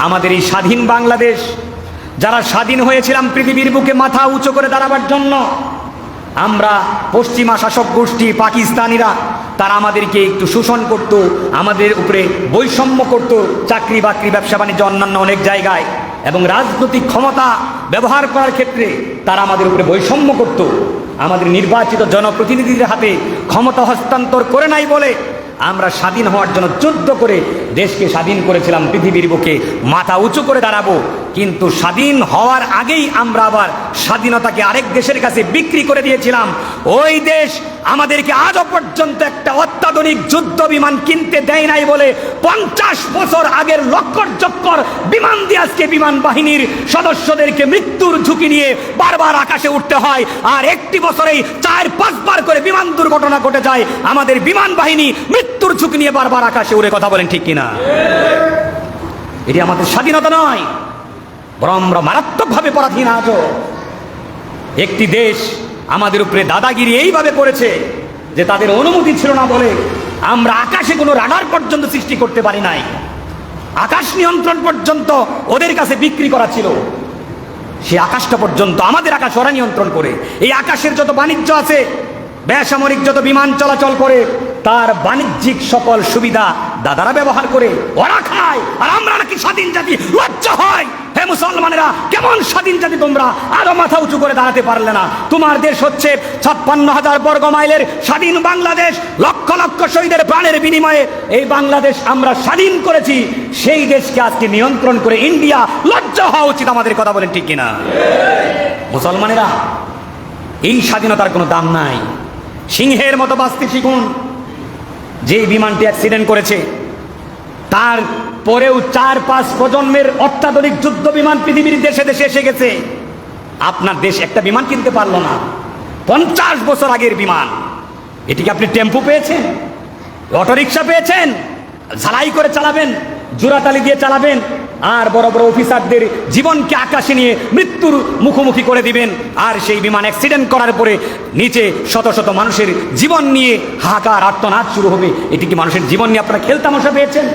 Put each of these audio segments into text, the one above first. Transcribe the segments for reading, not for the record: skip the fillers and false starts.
আমাদের এই স্বাধীন বাংলাদেশ, যারা স্বাধীন হয়েছিলাম পৃথিবীর বুকে মাথা উঁচু করে দাঁড়াবার জন্য, আমরা পশ্চিমা শাসক গোষ্ঠী পাকিস্তানিরা তারা আমাদেরকে একটু শোষণ করত, আমাদের উপরে বৈষম্য করত চাকরি বাকরি ব্যবসা বাণিজ্য অন্যান্য অনেক জায়গায়, এবং রাজনৈতিক ক্ষমতা ব্যবহার করার ক্ষেত্রে তারা আমাদের উপরে বৈষম্য করত। আমাদের নির্বাচিত জনপ্রতিনিধিদের হাতে ক্ষমতা হস্তান্তর করে নাই বলে আমরা স্বাধীন হওয়ার জন্য যুদ্ধ করে দেশকে স্বাধীন করেছিলাম, পৃথিবীর বুকে মাথা উঁচু করে দাঁড়াবো। কিন্তু স্বাধীন হওয়ার আগেই আমরা আবার স্বাধীনতাকে আরেক দেশের কাছে বিক্রি করে দিয়েছিলাম। ওই দেশ আমাদেরকে আজও পর্যন্ত একটা অত্যাধুনিক যুদ্ধ বিমান কিনতে দেয় নাই বলে 50 বছর আগের লক্কর চক্কর বিমান দিয়ে আজকে বিমান বাহিনীর সদস্যদেরকে মৃত্যুর ঝুঁকি নিয়ে বারবার আকাশে উঠতে হয়। আর একটি বছরেই 4-5 বার করে বিমান দুর্ঘটনা ঘটে যায়। আমাদের বিমান বাহিনী মৃত্যুর ঝুঁকি নিয়ে বারবার আকাশে উড়ে, কথা বলেন ঠিক কিনা? এটি আমাদের স্বাধীনতা নয়, বরং আমরা মারাত্মকভাবে পরাধীন। আজও একটি দেশ আমাদের উপরে দাদাগিরি এইভাবে করেছে যে তাদের অনুমতি ছিল না বলে আমরা আকাশে কোনো রাডার পর্যন্ত সৃষ্টি করতে পারি নাই। আকাশ নিয়ন্ত্রণ পর্যন্ত ওদের কাছে বিক্রি করা ছিল। সে আকাশটা পর্যন্ত আমাদের আকাশ ওরা নিয়ন্ত্রণ করে। এই আকাশের যত বাণিজ্য আছে, বেসামরিক যত বিমান চলাচল করে, তার বাণিজ্যিক সকল সুবিধা দাদারা ব্যবহার করে, ওরা খায়। আর আমরা নাকি স্বাধীন জাতি, লজ্জা হয়। হে মুসলমানেরা, কেমন স্বাধীন জাতি তোমরা? আরো মাথা উঁচু করে দাঁড়াতে পারলে না। তোমার দেশ হচ্ছে 56,000 বর্গ মাইলের স্বাধীন বাংলাদেশ, লক্ষ লক্ষ শহীদের প্রাণের বিনিময়ে এই বাংলাদেশ আমরা স্বাধীন করেছি। সেই দেশকে আজকে নিয়ন্ত্রণ করে ইন্ডিয়া। লজ্জা হওয়া উচিত আমাদের, কথা বলেন ঠিক কিনা? মুসলমানেরা, এই স্বাধীনতার কোনো দাম নাই। সিংহের মতো বাঁচতে শিখুন। যে বিমানটি অ্যাক্সিডেন্ট করেছে তার পরেও 4-5 প্রজন্মের অত্যাধুনিক যুদ্ধ বিমান পৃথিবীর দেশে দেশে এসে গেছে। আপনার দেশ একটা বিমান কিনতে পারলো না, 50 বছর আগের বিমান। এটিকে আপনি টেম্পো পেয়েছেন, অটোরিকশা পেয়েছেন, ঝালাই করে চালাবেন, জোড়াতালি দিয়ে চালাবেন, আর বড় বড় অফিসারদের জীবনকে আকাশে নিয়ে মৃত্যুর মুখোমুখি করে দিবেন। আর সেই বিমান অ্যাক্সিডেন্ট করার পরে নিচে শত শত মানুষের জীবন নিয়ে হাহাকার আর্তনাদ শুরু হবে। এটি কি মানুষের জীবন নিয়ে আপনারা খেলতামশা পেয়েছেন?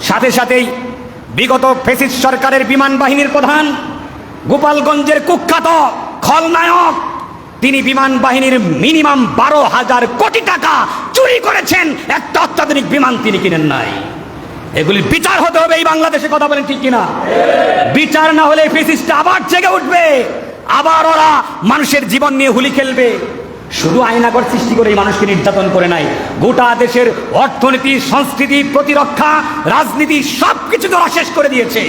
সাথে সাথেই বিগত ফ্যাসিস্ট সরকারের বিমান বাহিনীর প্রধান, গোপালগঞ্জের কুখ্যাত খলনায়ক, তিনি বিমান বাহিনীর মিনিমাম 12,000 কোটি টাকা চুরি করেছেন। একটা অত্যাধুনিক বিমান তিনি কিনেন নাই। এগুলির বিচার হতে হবে এই বাংলাদেশে, কথা বলেন ঠিক কিনা? বিচার না হলে ফ্যাসিস্ট আবার জেগে উঠবে, আবার ওরা মানুষের জীবন নিয়ে হুলি খেলবে। শুধু আইনাগর সৃষ্টি করে এই মানুষকে নির্যাতন করে নাই, গোটা দেশের অর্থনীতি, সংস্কৃতি, প্রতিরক্ষা, রাজনীতি সবকিছু তো ওরা শেষ করে দিয়েছে।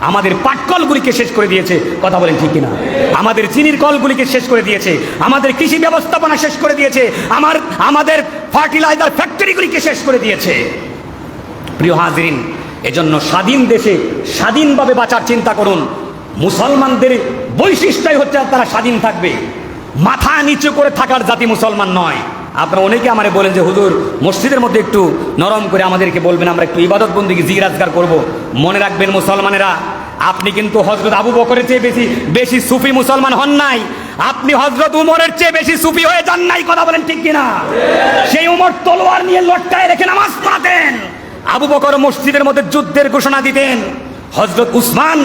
আমাদের পাটকলগুলিকে শেষ করে দিয়েছে, কথা বলেন ঠিক কিনা? আমাদের চিনির কলগুলিকে শেষ করে দিয়েছে, আমাদের কৃষি ব্যবস্থাপনা শেষ করে দিয়েছে, আমাদের ফার্টিলাইজার ফ্যাক্টরিগুলিকে শেষ করে দিয়েছে। প্রিয় হাজরিন, এজন্য স্বাধীন দেশে স্বাধীনভাবে বাঁচার চিন্তা করুন। মুসলমানদের বৈশিষ্ট্যই হচ্ছে তারা স্বাধীন থাকবে। মাথা নিচু করে থাকার জাতি মুসলমান নয়। আপনারা অনেকে আমারে বলেন যে হুজুর, মসজিদের মধ্যে একটু নরম করে আমাদেরকে বলবেন, আমরা একটু ইবাদত বন্দেগী জিকির-আজকার করব। মনে রাখবেন মুসলমানেরা, আপনি কিন্তু হযরত আবু বকরের চেয়ে বেশি সুফি মুসলমান হন নাই। আপনি হযরত উমরের চেয়ে বেশি সুফি হয়ে যান নাই, কথা বলেন ঠিক কিনা? সেই উমর তলোয়ার নিয়ে লটকায় রেখে নামাজ পড়াতেন। আবু বকর মসজিদের মধ্যে যুদ্ধের ঘোষণা দিতেন। হযরত উসমান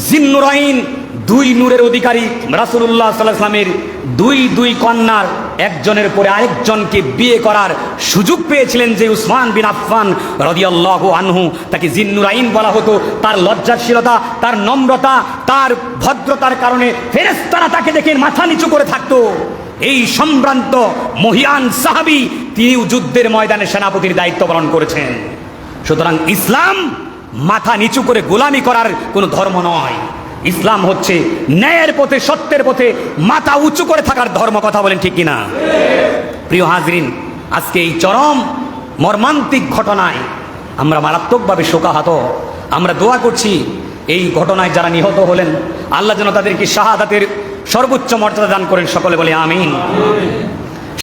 জিন্নুরাইন, 2 নূরের অধিকারী রাসূলুল্লাহ সাল্লাল্লাহু আলাইহি ওয়াসাল্লামের 2 কন্যার একজনের পরে আরেকজনকে বিয়ে করার সুযোগ পেয়েছিলেন। যে উসমান বিন আফফান রাদিয়াল্লাহু আনহু, তাকে জিন্নুরাইন বলা হতো। তার লজ্জাশীলতা, তার নম্রতা, তার ভদ্রতার কারণে ফেরেশতারা তাকে দেখে মাথা নিচু করে থাকতো। এই সম্ভ্রান্ত মহিয়ান সাহাবী, তিনিও যুদ্ধের ময়দানে সেনাপতির দায়িত্ব পালন করেছেন। সুতরাং ইসলাম মাথা নিচু করে গোলামি করার কোনো ধর্ম নয়। ইসলাম হচ্ছে ন্যায়ের পথে, সত্যের পথে মাথা উঁচু করে থাকার ধর্ম, কথা বলেন ঠিক কিনা? প্রিয় হাজরিন, আজকে এই চরম মর্মান্তিক ঘটনায় আমরা মারাত্মকভাবে শোকাহত। আমরা দোয়া করছি এই ঘটনায় যারা নিহত হলেন, আল্লাহ যেন তাদেরকে শাহাদাতের সর্বোচ্চ মর্যাদা দান করেন। সকলে বলে আমিন।